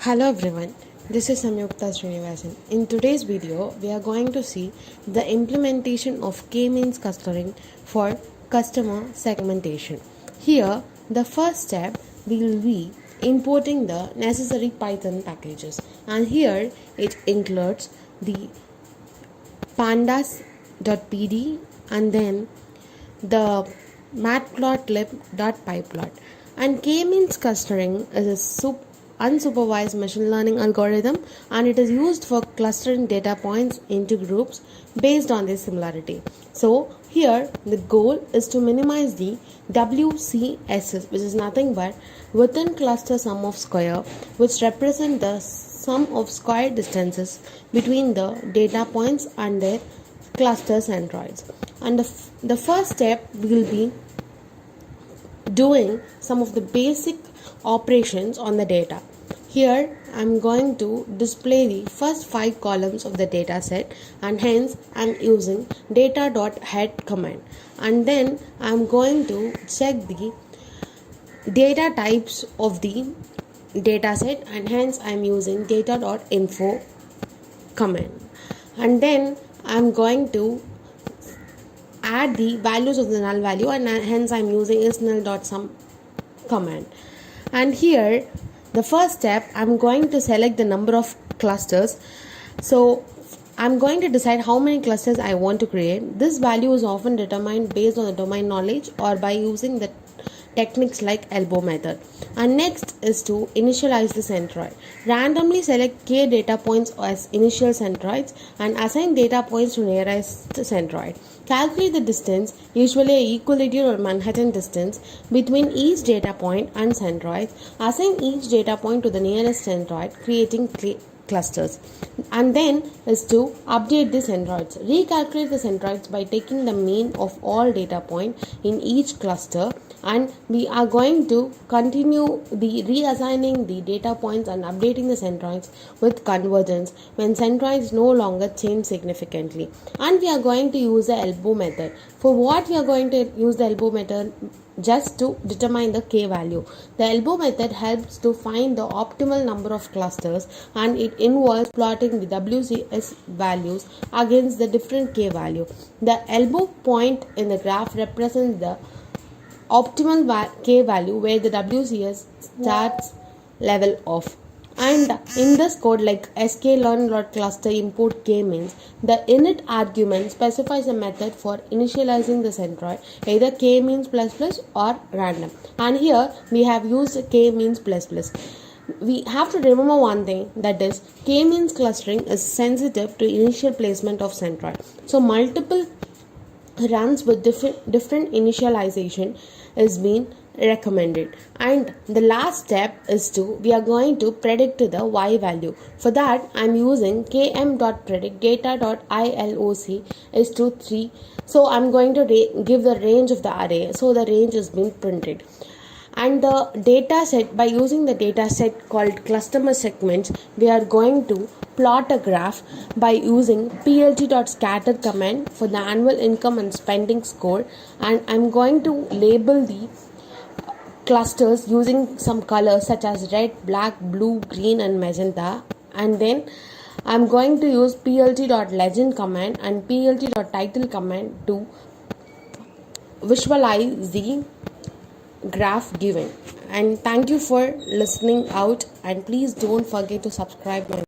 Hello everyone, this is Samyukta Srinivasan. In today's video, we are going to see the implementation of K-means clustering for customer segmentation. Here, the first step will be importing the necessary Python packages, and here it includes the pandas.pd and then the matplotlib.pyplot. And K-means clustering is a unsupervised machine learning algorithm, and it is used for clustering data points into groups based on their similarity. So here the goal is to minimize the WCSs, which is nothing but within cluster sum of square, which represent the sum of square distances between the data points and their cluster centroids. And the first step will be doing some of the basic operations on the data. Here I'm going to display the first 5 columns of the data set, and hence I'm using data.head command, and then I'm going to check the data types of the data set, and hence I'm using data.info command, and then I'm going to add the values of the null value, and hence I'm using isNull.sum command. And here the first step, I'm going to select the number of clusters. So I'm going to decide how many clusters I want to create. This value is often determined based on the domain knowledge or by using the techniques like elbow method. And next is to initialize the centroid. Randomly select k data points as initial centroids and assign data points to nearest centroid. Calculate the distance, usually a Euclidean or Manhattan distance, between each data point and centroid. Assign each data point to the nearest centroid, creating clusters. And then is to update the centroids. Recalculate the centroids by taking the mean of all data points in each cluster, and we are going to continue the reassigning the data points and updating the centroids with convergence when centroids no longer change significantly. And we are going to use the elbow method. For what we are going to use the elbow method? Just to determine the k value. The elbow method helps to find the optimal number of clusters, and it involves plotting the WCS values against the different k value. The elbow point in the graph represents the optimal k value where the WCS starts level off. And in this code, like sklearn.cluster import k-means, the init argument specifies a method for initializing the centroid, either k-means ++ or random. And here we have used k-means ++. We have to remember one thing, that is k-means clustering is sensitive to initial placement of centroid. So multiple runs with different initialization is being recommended. And the last step is we are going to predict the y value. For that I'm using km.predict data.iloc is to 3. So I'm going to give the range of the array, so the range is being printed. And the data set, by using the data set called customer segments, we are going to plot a graph by using plt.scatter command for the annual income and spending score. And I'm going to label the clusters using some colors such as red, black, blue, green and magenta. And then I'm going to use plt.legend command and plt.title command to visualize the graph given. And thank you for listening out, and please don't forget to subscribe my